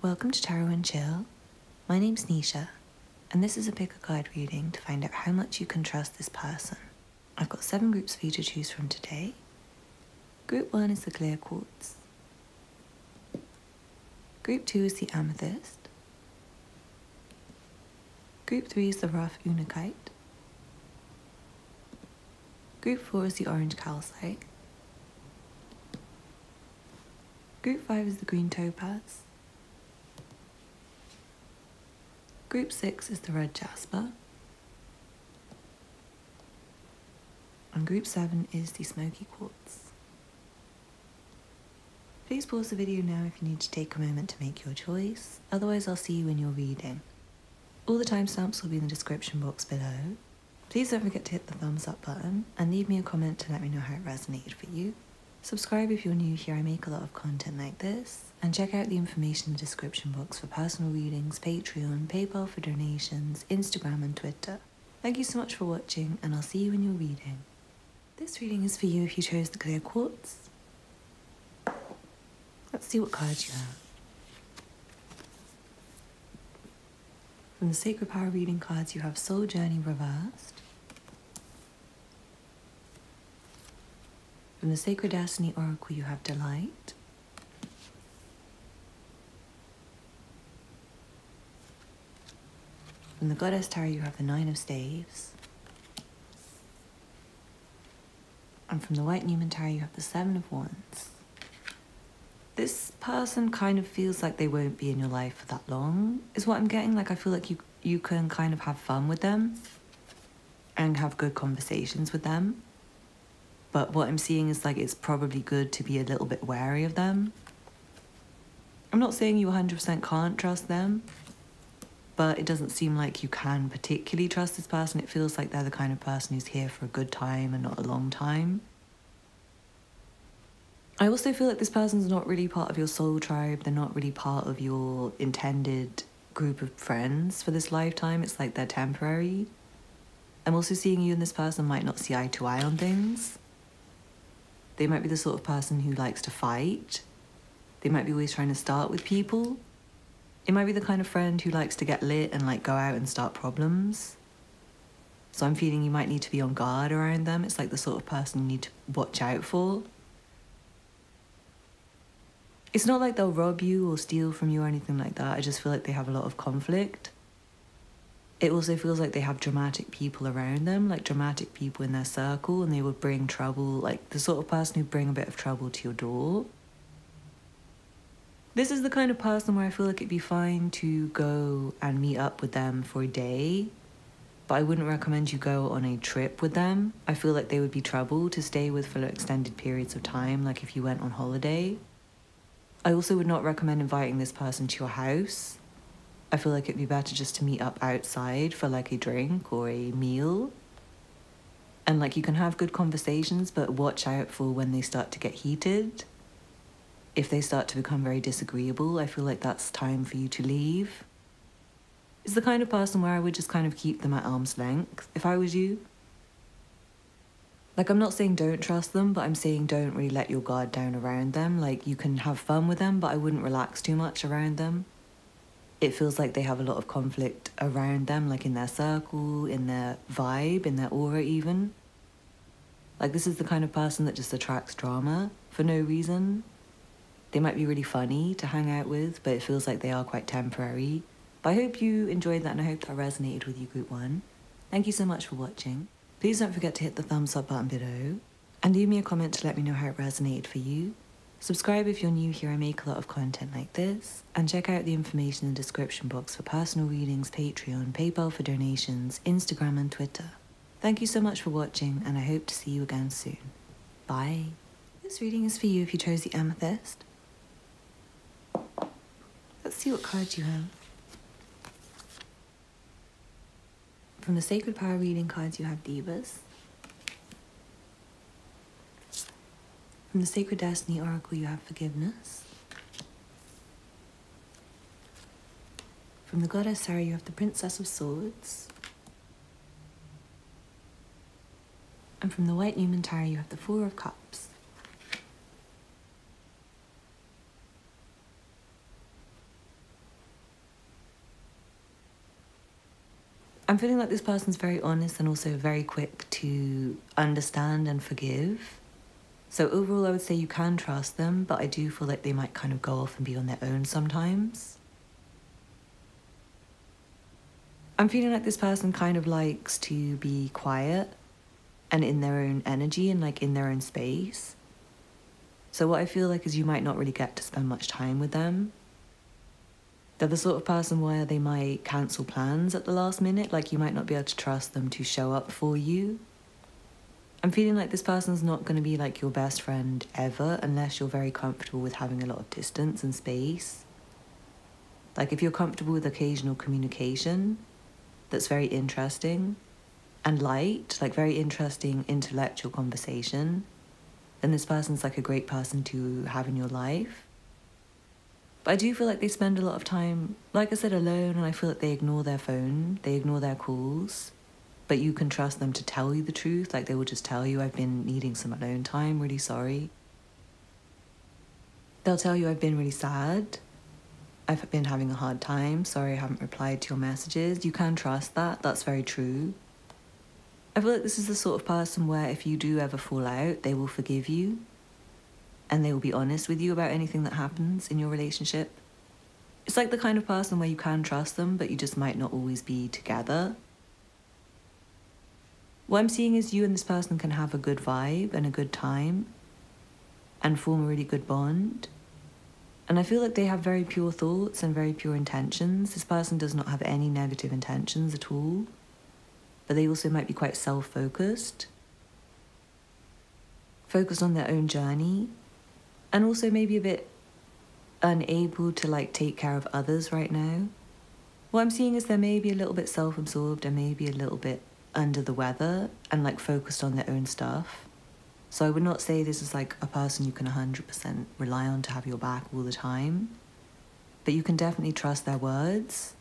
Welcome to Tarot and Chill. My name's Nisha, and this is a pick a card reading to find out how much you can trust this person. I've got 7 groups for you to choose from today. Group 1 is the clear quartz. Group 2 is the amethyst. Group 3 is the rough unakite. Group 4 is the orange calcite. Group 5 is the green topaz. Group 6 is the red jasper. And group 7 is the smoky quartz. Please pause the video now if you need to take a moment to make your choice, otherwise I'll see you in your reading. All the timestamps will be in the description box below. Please don't forget to hit the thumbs up button and leave me a comment to let me know how it resonated for you. Subscribe if you're new here, I make a lot of content like this, and check out the information in the description box for personal readings, Patreon, PayPal for donations, Instagram and Twitter. Thank you so much for watching, and I'll see you in your reading. This reading is for you if you chose the clear quartz. Let's see what cards you have. From the Sacred Power reading cards you have Soul Journey reversed. From the Sacred Destiny Oracle you have Delight. From the Goddess Tarot you have the 9 of Staves. And from the White Newman Tarot you have the 7 of Wands. This person kind of feels like they won't be in your life for that long, is what I'm getting. Like, I feel like you can kind of have fun with them and have good conversations with them. But what I'm seeing is like it's probably good to be a little bit wary of them. I'm not saying you 100% can't trust them, but it doesn't seem like you can particularly trust this person. It feels like they're the kind of person who's here for a good time and not a long time. I also feel like this person's not really part of your soul tribe. They're not really part of your intended group of friends for this lifetime. It's like they're temporary. I'm also seeing you and this person might not see eye to eye on things. They might be the sort of person who likes to fight. They might be always trying to start with people. It might be the kind of friend who likes to get lit and like go out and start problems. So I'm feeling you might need to be on guard around them. It's like the sort of person you need to watch out for. It's not like they'll rob you or steal from you or anything like that. I just feel like they have a lot of conflict. It also feels like they have dramatic people around them, like dramatic people in their circle, and they would bring trouble, like the sort of person who'd bring a bit of trouble to your door. This is the kind of person where I feel like it'd be fine to go and meet up with them for a day, but I wouldn't recommend you go on a trip with them. I feel like they would be trouble to stay with for extended periods of time, like if you went on holiday. I also would not recommend inviting this person to your house. I feel like it'd be better just to meet up outside for like a drink or a meal. And like you can have good conversations, but watch out for when they start to get heated. If they start to become very disagreeable, I feel like that's time for you to leave. It's the kind of person where I would just kind of keep them at arm's length if I was you. Like, I'm not saying don't trust them, but I'm saying don't really let your guard down around them. Like, you can have fun with them, but I wouldn't relax too much around them. It feels like they have a lot of conflict around them, like in their circle, in their vibe, in their aura even. Like, this is the kind of person that just attracts drama for no reason. They might be really funny to hang out with, but it feels like they are quite temporary. But I hope you enjoyed that, and I hope that resonated with you, Group 1. Thank you so much for watching. Please don't forget to hit the thumbs up button below, and leave me a comment to let me know how it resonated for you. Subscribe if you're new here, I make a lot of content like this, and check out the information in the description box for personal readings, Patreon, PayPal for donations, Instagram and Twitter. Thank you so much for watching, and I hope to see you again soon. Bye. This reading is for you if you chose the amethyst. Let's see what cards you have. From the Sacred Power reading cards you have Divas. From the Sacred Destiny Oracle you have Forgiveness. From the Goddess Tarot you have the Princess of Swords. And from the White Newman Tarot, you have the Four of Cups. I'm feeling like this person's very honest and also very quick to understand and forgive. So overall, I would say you can trust them, but I do feel like they might kind of go off and be on their own sometimes. I'm feeling like this person kind of likes to be quiet and in their own energy and like in their own space. So what I feel like is you might not really get to spend much time with them. They're the sort of person where they might cancel plans at the last minute, like you might not be able to trust them to show up for you. I'm feeling like this person's not going to be like your best friend ever unless you're very comfortable with having a lot of distance and space. Like if you're comfortable with occasional communication that's very interesting and light, like very interesting intellectual conversation, then this person's like a great person to have in your life. But I do feel like they spend a lot of time, like I said, alone, and I feel like they ignore their phone, they ignore their calls. But you can trust them to tell you the truth. Like they will just tell you, I've been needing some alone time, really sorry. They'll tell you, I've been really sad. I've been having a hard time. Sorry, I haven't replied to your messages. You can trust that. That's very true. I feel like this is the sort of person where if you do ever fall out, they will forgive you. And they will be honest with you about anything that happens in your relationship. It's like the kind of person where you can trust them, but you just might not always be together. What I'm seeing is you and this person can have a good vibe and a good time and form a really good bond. And I feel like they have very pure thoughts and very pure intentions. This person does not have any negative intentions at all, but they also might be quite self-focused, focused on their own journey, and also maybe a bit unable to like take care of others right now. What I'm seeing is they're maybe a little bit self-absorbed and maybe a little bit under the weather and like focused on their own stuff. So I would not say this is like a person you can 100% rely on to have your back all the time, but you can definitely trust their words.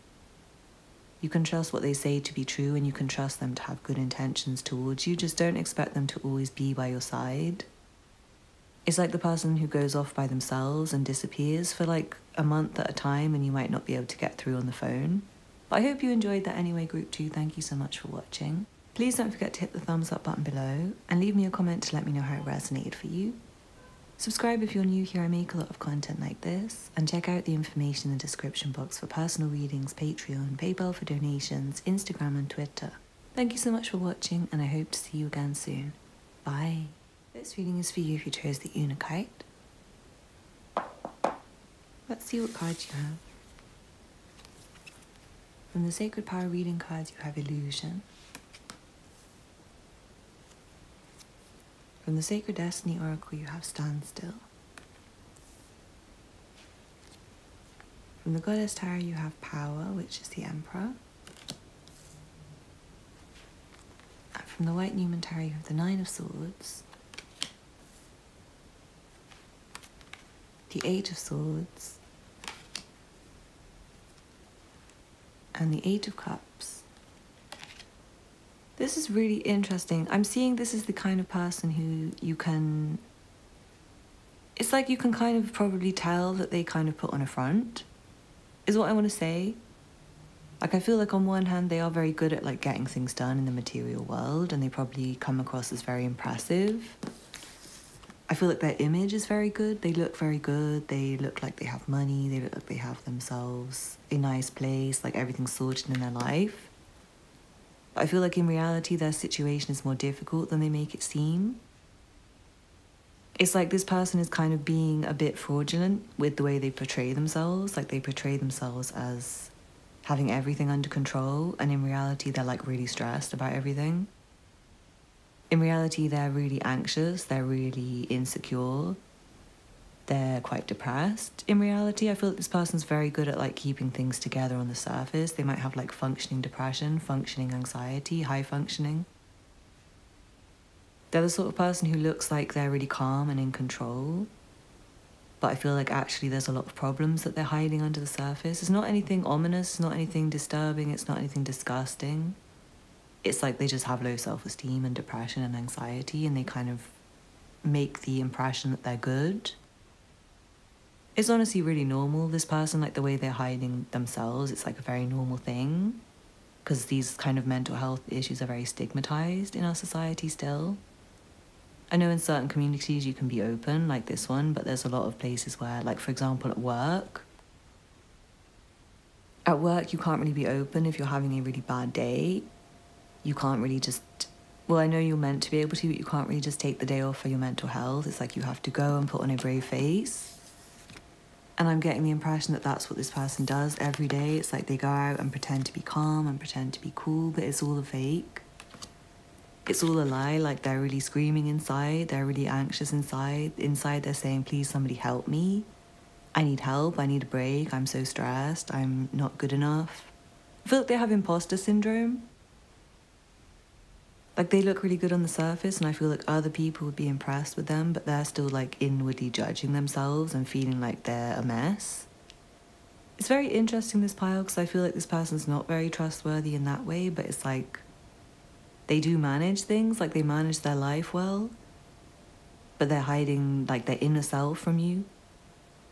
You can trust what they say to be true, and you can trust them to have good intentions towards you. Just don't expect them to always be by your side. It's like the person who goes off by themselves and disappears for like a month at a time, and you might not be able to get through on the phone. But I hope you enjoyed that anyway, Group 2. Thank you so much for watching. Please don't forget to hit the thumbs up button below and leave me a comment to let me know how it resonated for you. Subscribe if you're new here. I make a lot of content like this, and check out the information in the description box for personal readings, Patreon, PayPal for donations, Instagram and Twitter. Thank you so much for watching, and I hope to see you again soon. Bye. This reading is for you if you chose the Una card. Let's see what cards you have. From the Sacred Power reading cards, you have Illusion. From the Sacred Destiny Oracle, you have Standstill. From the Goddess Tarot, you have Power, which is the Emperor. And from the White Newman Tarot, you have the Nine of Swords, the Eight of Swords, and the Eight of Cups. This is really interesting. I'm seeing this is the kind of person who you can... It's like you can kind of probably tell that they kind of put on a front, is what I want to say. Like I feel like on one hand they are very good at like getting things done in the material world, and they probably come across as very impressive. I feel like their image is very good. They look very good. They look like they have money. They look like they have themselves a nice place, like everything's sorted in their life. I feel like in reality their situation is more difficult than they make it seem. It's like this person is kind of being a bit fraudulent with the way they portray themselves. Like they portray themselves as having everything under control, and in reality they're like really stressed about everything. In reality they're really anxious, they're really insecure, they're quite depressed. In reality, I feel like this person's very good at like keeping things together on the surface. They might have like functioning depression, functioning anxiety, high functioning. They're the sort of person who looks like they're really calm and in control, but I feel like actually there's a lot of problems that they're hiding under the surface. It's not anything ominous, it's not anything disturbing, it's not anything disgusting. it's like they just have low self-esteem and depression and anxiety, and they kind of make the impression that they're good. It's honestly really normal, this person, like the way they're hiding themselves, it's like a very normal thing, because these kind of mental health issues are very stigmatized in our society still. I know in certain communities you can be open, like this one, but there's a lot of places where, like for example at work you can't really be open if you're having a really bad day. You can't really just, well, I know you're meant to be able to, but you can't really just take the day off for your mental health. It's like you have to go and put on a brave face. And I'm getting the impression that that's what this person does every day. It's like they go out and pretend to be calm and pretend to be cool, but it's all a fake. It's all a lie. Like they're really screaming inside. They're really anxious inside. Inside they're saying, please somebody help me. I need help. I need a break. I'm so stressed. I'm not good enough. I feel like they have imposter syndrome. Like they look really good on the surface and I feel like other people would be impressed with them, but they're still like inwardly judging themselves and feeling like they're a mess. It's very interesting, this pile, because I feel like this person's not very trustworthy in that way, but it's like they do manage things, like they manage their life well, but they're hiding like their inner self from you.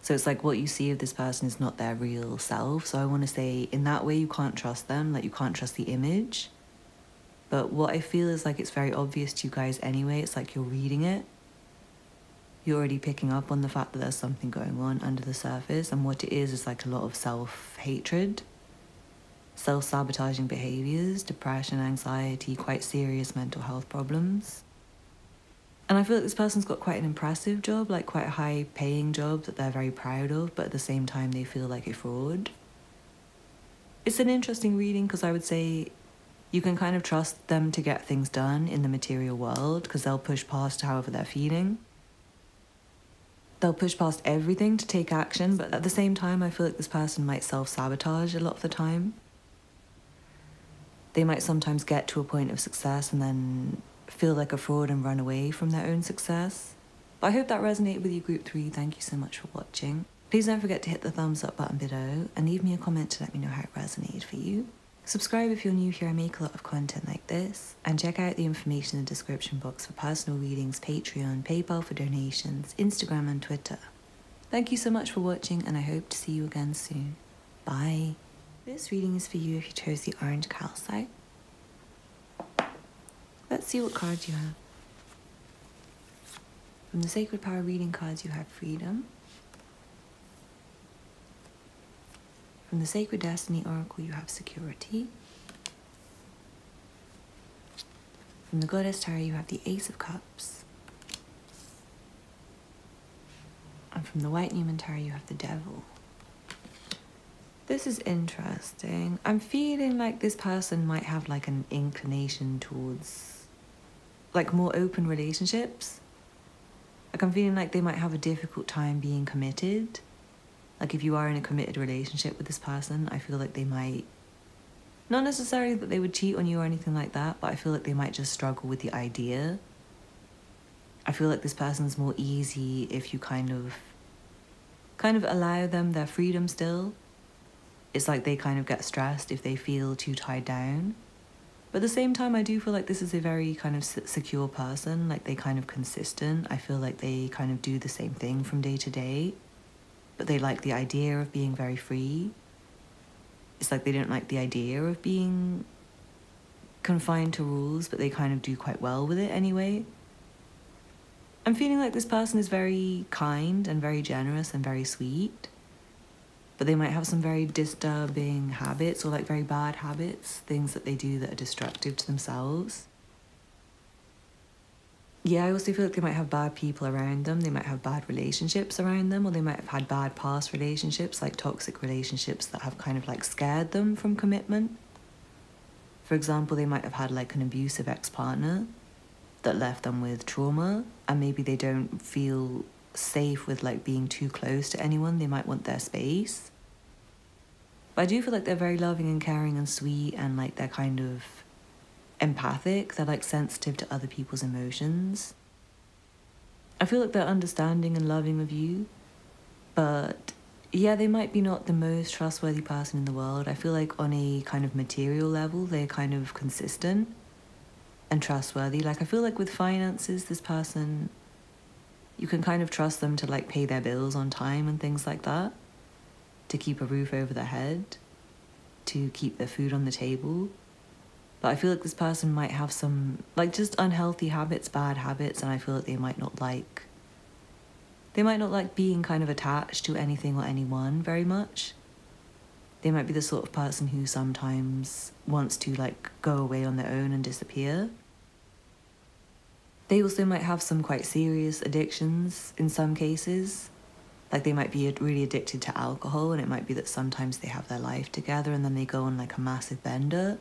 So it's like what you see of this person is not their real self. So I want to say in that way you can't trust them, like you can't trust the image. But what I feel is like it's very obvious to you guys anyway. It's like you're reading it. You're already picking up on the fact that there's something going on under the surface, and what it is like a lot of self-hatred, self-sabotaging behaviors, depression, anxiety, quite serious mental health problems. And I feel like this person's got quite an impressive job, like quite a high-paying job that they're very proud of, but at the same time they feel like a fraud. It's an interesting reading because I would say you can kind of trust them to get things done in the material world because they'll push past however they're feeling. They'll push past everything to take action, but at the same time, I feel like this person might self-sabotage a lot of the time. They might sometimes get to a point of success and then feel like a fraud and run away from their own success. But I hope that resonated with you, Group 3. Thank you so much for watching. Please don't forget to hit the thumbs up button below and leave me a comment to let me know how it resonated for you. Subscribe if you're new here. I make a lot of content like this. And check out the information in the description box for personal readings, Patreon, PayPal for donations, Instagram and Twitter. Thank you so much for watching and I hope to see you again soon. Bye. This reading is for you if you chose the orange calcite. Let's see what cards you have. From the Sacred Power reading cards you have Freedom. From the Sacred Destiny Oracle you have Security. From the Goddess Tarot you have the Ace of Cups. And from the White Newman Tarot you have the Devil. This is interesting. I'm feeling like this person might have like an inclination towards like more open relationships. Like I'm feeling like they might have a difficult time being committed. Like if you are in a committed relationship with this person, I feel like they might, not necessarily that they would cheat on you or anything like that, but I feel like they might just struggle with the idea. I feel like this person's more easy if you kind of allow them their freedom still. It's like they kind of get stressed if they feel too tied down. But at the same time, I do feel like this is a very kind of secure person, like they kind of consistent. I feel like they kind of do the same thing from day to day, but they like the idea of being very free. It's like they don't like the idea of being confined to rules, but they kind of do quite well with it anyway. I'm feeling like this person is very kind and very generous and very sweet, but they might have some very disturbing habits or like very bad habits, things that they do that are destructive to themselves. Yeah, I also feel like they might have bad people around them. They might have bad relationships around them, or they might have had bad past relationships, like toxic relationships that have kind of like scared them from commitment. For example, they might have had like an abusive ex-partner that left them with trauma, and maybe they don't feel safe with like being too close to anyone. They might want their space. But I do feel like they're very loving and caring and sweet, and like they're kind of empathic. They're like sensitive to other people's emotions. I feel like they're understanding and loving of you, but yeah, they might be not the most trustworthy person in the world. I feel like on a kind of material level, they're kind of consistent and trustworthy. Like, I feel like with finances, this person, you can kind of trust them to like pay their bills on time and things like that, to keep a roof over their head, to keep their food on the table. But I feel like this person might have some like just unhealthy habits, bad habits, and I feel like they might not like being kind of attached to anything or anyone very much. They might be the sort of person who sometimes wants to like go away on their own and disappear. They also might have some quite serious addictions in some cases. Like they might be really addicted to alcohol, and it might be that sometimes they have their life together and then they go on like a massive bender.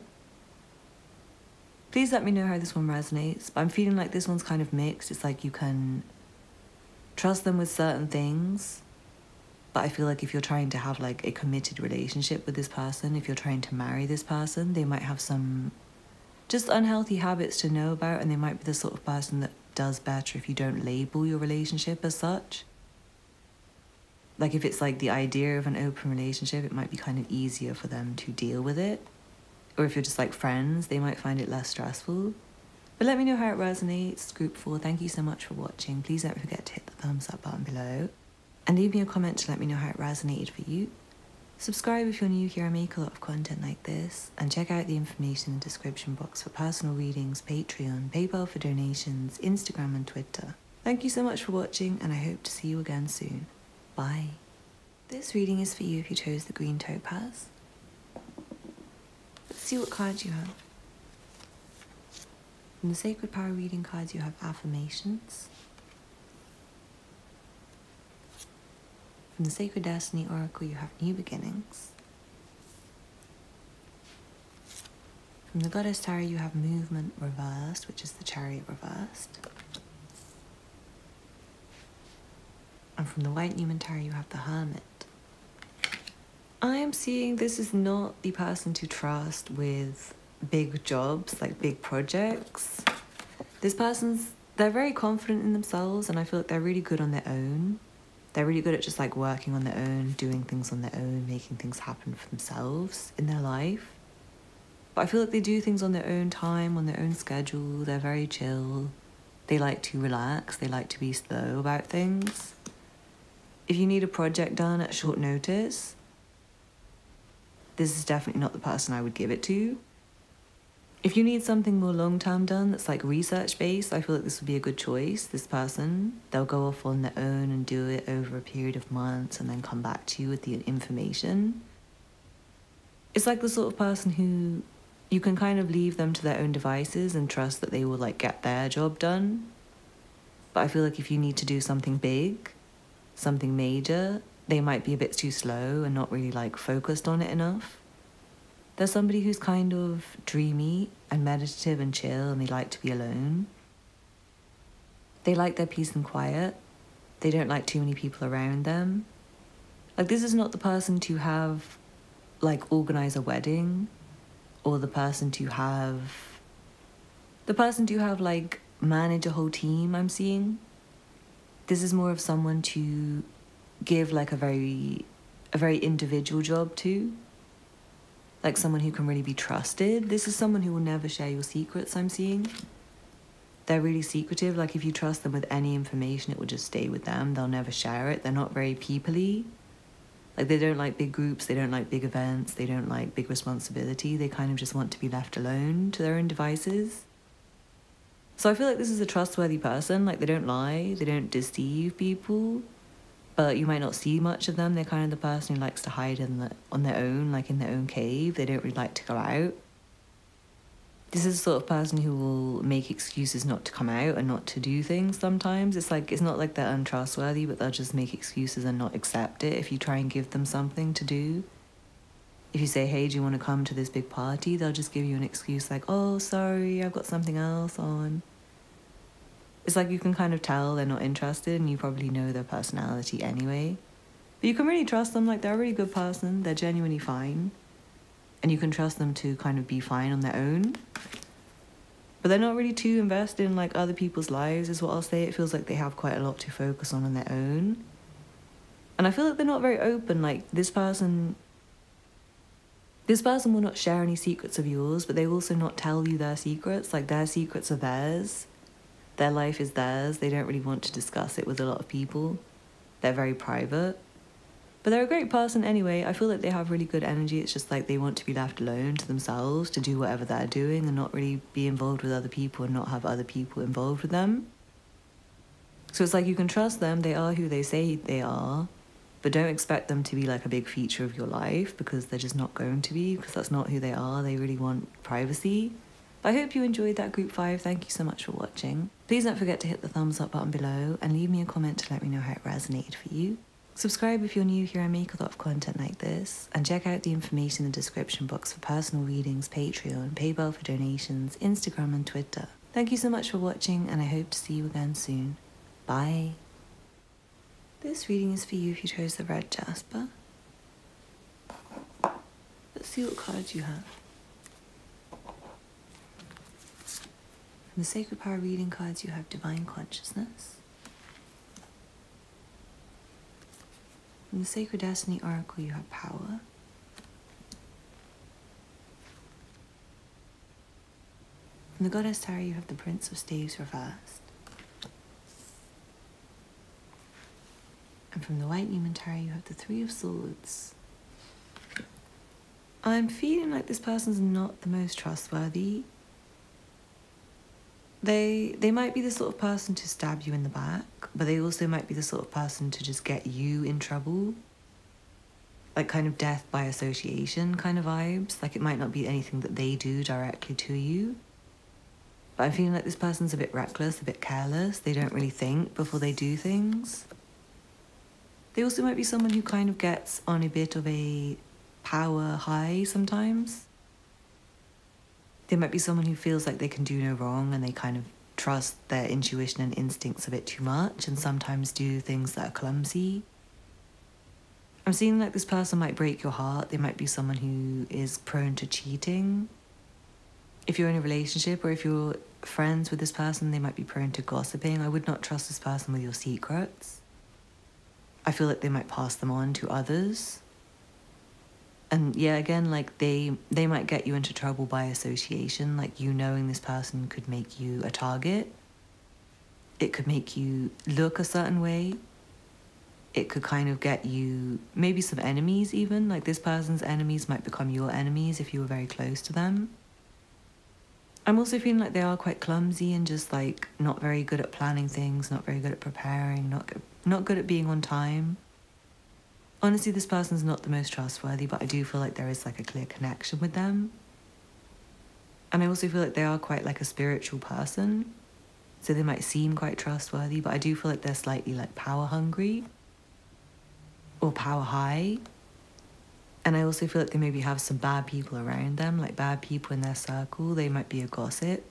Please let me know how this one resonates. But I'm feeling like this one's kind of mixed. It's like you can trust them with certain things, but I feel like if you're trying to have like a committed relationship with this person, if you're trying to marry this person, they might have some just unhealthy habits to know about, and they might be the sort of person that does better if you don't label your relationship as such. Like if it's like the idea of an open relationship, it might be kind of easier for them to deal with it. Or if you're just like friends, they might find it less stressful. But let me know how it resonates. Group 4, thank you so much for watching. Please don't forget to hit the thumbs up button below. And leave me a comment to let me know how it resonated for you. Subscribe if you're new here. I make a lot of content like this. And check out the information in the description box for personal readings, Patreon, PayPal for donations, Instagram and Twitter. Thank you so much for watching, and I hope to see you again soon. Bye. This reading is for you if you chose the green topaz. Let's see what cards you have. From the Sacred Power reading cards, you have affirmations. From the Sacred Destiny Oracle, you have new beginnings. From the Goddess Tarot, you have movement reversed, which is the Chariot reversed. And from the White Newman Tarot, you have the Hermit. I am seeing this is not the person to trust with big jobs, like big projects. This person's, they're very confident in themselves, and I feel like they're really good on their own. They're really good at just like working on their own, doing things on their own, making things happen for themselves in their life. But I feel like they do things on their own time, on their own schedule. They're very chill. They like to relax. They like to be slow about things. If you need a project done at short notice, this is definitely not the person I would give it to. If you need something more long-term done that's like research-based, I feel like this would be a good choice. This person, they'll go off on their own and do it over a period of months and then come back to you with the information. It's like the sort of person who you can kind of leave them to their own devices and trust that they will like get their job done. But I feel like if you need to do something big, something major, they might be a bit too slow and not really like focused on it enough. They're somebody who's kind of dreamy and meditative and chill, and they like to be alone. They like their peace and quiet. They don't like too many people around them. Like, this is not the person to have, like, organize a wedding, or the person to have, like, manage a whole team, I'm seeing. This is more of someone to give, like, a very individual job to. Like someone who can really be trusted. This is someone who will never share your secrets, I'm seeing. They're really secretive. Like if you trust them with any information, it will just stay with them. They'll never share it. They're not very people-y. Like they don't like big groups. They don't like big events. They don't like big responsibility. They kind of just want to be left alone to their own devices. So I feel like this is a trustworthy person. Like they don't lie. They don't deceive people. But you might not see much of them. They're kind of the person who likes to hide on their own, like in their own cave. They don't really like to go out. This is the sort of person who will make excuses not to come out and not to do things sometimes. It's like, it's not like they're untrustworthy, but they'll just make excuses and not accept it if you try and give them something to do. If you say, hey, do you want to come to this big party? They'll just give you an excuse like, oh, sorry, I've got something else on. It's like you can kind of tell they're not interested, and you probably know their personality anyway. But you can really trust them. Like, they're a really good person. They're genuinely fine. And you can trust them to kind of be fine on their own. But they're not really too invested in, like, other people's lives, is what I'll say. It feels like they have quite a lot to focus on their own. And I feel like they're not very open. Like this person will not share any secrets of yours, but they will also not tell you their secrets. Like their secrets are theirs. Their life is theirs. They don't really want to discuss it with a lot of people. They're very private. But they're a great person anyway. I feel like they have really good energy. It's just like they want to be left alone to themselves to do whatever they're doing and not really be involved with other people and not have other people involved with them. So it's like you can trust them. They are who they say they are. But don't expect them to be like a big feature of your life because they're just not going to be, because that's not who they are. They really want privacy. But I hope you enjoyed that group 5. Thank you so much for watching. Please don't forget to hit the thumbs up button below and leave me a comment to let me know how it resonated for you. Subscribe if you're new here. I make a lot of content like this. And check out the information in the description box for personal readings, Patreon, PayPal for donations, Instagram and Twitter. Thank you so much for watching and I hope to see you again soon. Bye. This reading is for you if you chose the red jasper. Let's see what cards you have. From the Sacred Power reading cards you have Divine Consciousness. From the Sacred Destiny Oracle you have Power. From the Goddess Tarot you have the Prince of Staves reversed. And from the White Newman Tarot you have the Three of Swords. I'm feeling like this person's not the most trustworthy. They might be the sort of person to stab you in the back, but they also might be the sort of person to just get you in trouble. Like kind of death by association kind of vibes. Like it might not be anything that they do directly to you. But I'm feeling like this person's a bit reckless, a bit careless. They don't really think before they do things. They also might be someone who kind of gets on a bit of a power high sometimes. They might be someone who feels like they can do no wrong and they kind of trust their intuition and instincts a bit too much and sometimes do things that are clumsy. I'm seeing like this person might break your heart. They might be someone who is prone to cheating. If you're in a relationship or if you're friends with this person, they might be prone to gossiping. I would not trust this person with your secrets. I feel like they might pass them on to others. And yeah, again, like they might get you into trouble by association. Like you knowing this person could make you a target. It could make you look a certain way. It could kind of get you maybe some enemies even. Like this person's enemies might become your enemies if you were very close to them. I'm also feeling like they are quite clumsy and just like not very good at planning things, not very good at preparing, not good at being on time. Honestly, this person's not the most trustworthy, but I do feel like there is like a clear connection with them. And I also feel like they are quite like a spiritual person. So they might seem quite trustworthy, but I do feel like they're slightly like power hungry or power high. And I also feel like they maybe have some bad people around them, like bad people in their circle. They might be a gossip.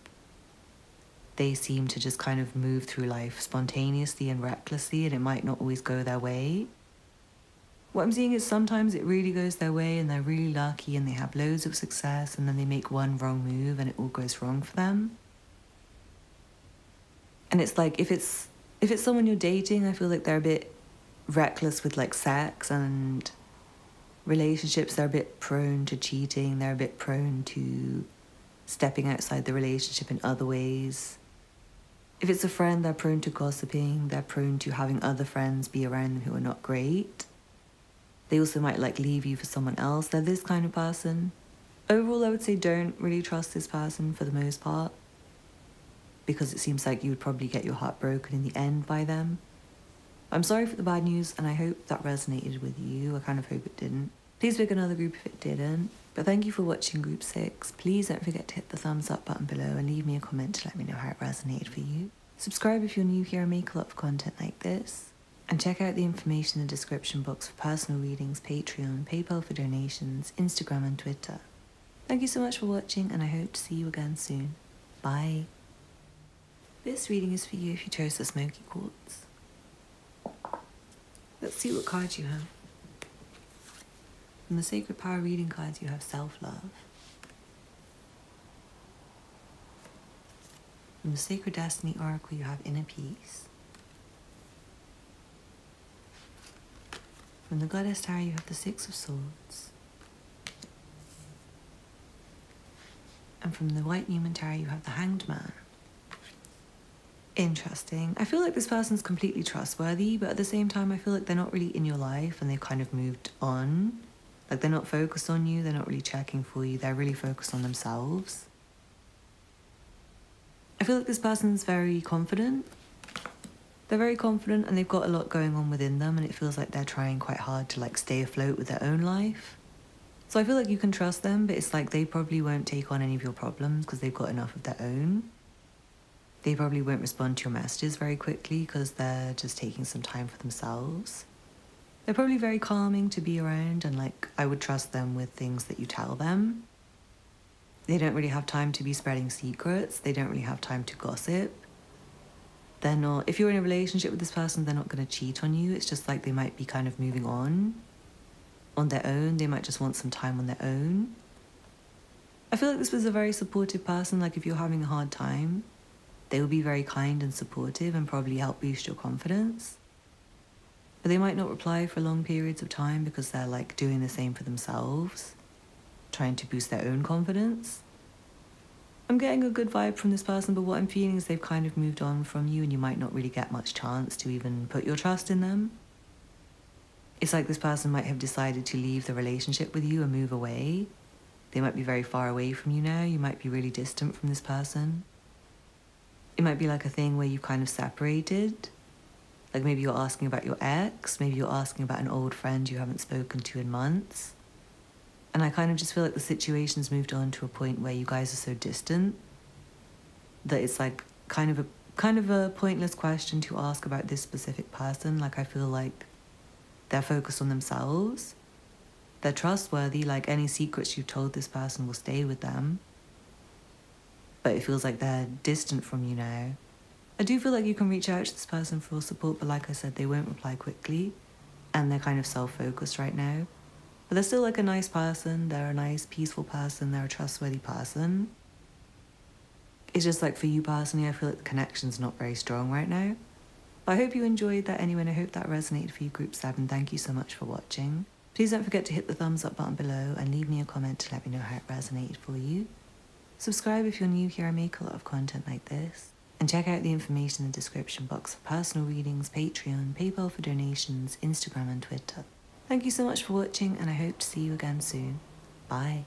They seem to just kind of move through life spontaneously and recklessly, and it might not always go their way. What I'm seeing is sometimes it really goes their way and they're really lucky and they have loads of success, and then they make one wrong move and it all goes wrong for them. And it's like if it's someone you're dating, I feel like they're a bit reckless with like sex and relationships. They're a bit prone to cheating. They're a bit prone to stepping outside the relationship in other ways. If it's a friend, they're prone to gossiping. They're prone to having other friends be around them who are not great. They also might like leave you for someone else. They're this kind of person. Overall, I would say don't really trust this person for the most part, because it seems like you would probably get your heart broken in the end by them. I'm sorry for the bad news, and I hope that resonated with you. I kind of hope it didn't. Please pick another group if it didn't. But thank you for watching group 6. Please don't forget to hit the thumbs up button below and leave me a comment to let me know how it resonated for you. Subscribe if you're new here. I make a lot of content like this. And check out the information in the description box for personal readings, Patreon, PayPal for donations, Instagram and Twitter. Thank you so much for watching, and I hope to see you again soon. Bye. This reading is for you if you chose the Smoky Quartz. Let's see what cards you have. From the Sacred Power reading cards, you have Self-Love. From the Sacred Destiny Oracle, you have Inner Peace. From the Goddess Tarot, you have the Six of Swords. And from the White Newman Tarot, you have the Hanged Man. Interesting. I feel like this person's completely trustworthy, but at the same time, I feel like they're not really in your life and they've kind of moved on. Like, they're not focused on you, they're not really checking for you, they're really focused on themselves. I feel like this person's very confident. They're very confident and they've got a lot going on within them, and it feels like they're trying quite hard to like stay afloat with their own life. So I feel like you can trust them, but it's like they probably won't take on any of your problems because they've got enough of their own. They probably won't respond to your messages very quickly because they're just taking some time for themselves. They're probably very calming to be around, and like I would trust them with things that you tell them. They don't really have time to be spreading secrets. They don't really have time to gossip. They're not, if you're in a relationship with this person, they're not going to cheat on you. It's just like they might be kind of moving on their own. They might just want some time on their own. I feel like this was a very supportive person. Like if you're having a hard time, they will be very kind and supportive and probably help boost your confidence. But they might not reply for long periods of time because they're like doing the same for themselves, trying to boost their own confidence. I'm getting a good vibe from this person, but what I'm feeling is they've kind of moved on from you and you might not really get much chance to even put your trust in them. It's like this person might have decided to leave the relationship with you and move away. They might be very far away from you now. You might be really distant from this person. It might be like a thing where you've kind of separated. Like maybe you're asking about your ex, maybe you're asking about an old friend you haven't spoken to in months. And I kind of just feel like the situation's moved on to a point where you guys are so distant that it's like kind of a pointless question to ask about this specific person. Like I feel like they're focused on themselves. They're trustworthy, like any secrets you've told this person will stay with them. But it feels like they're distant from you now. I do feel like you can reach out to this person for support, but like I said, they won't reply quickly. And they're kind of self-focused right now. But they're still like a nice person. They're a nice, peaceful person. They're a trustworthy person. It's just like for you personally, I feel like the connection's not very strong right now. But I hope you enjoyed that anyway, and I hope that resonated for you, Group 7. Thank you so much for watching. Please don't forget to hit the thumbs up button below and leave me a comment to let me know how it resonated for you. Subscribe if you're new here. I make a lot of content like this. And check out the information in the description box for personal readings, Patreon, PayPal for donations, Instagram and Twitter. Thank you so much for watching, and I hope to see you again soon. Bye.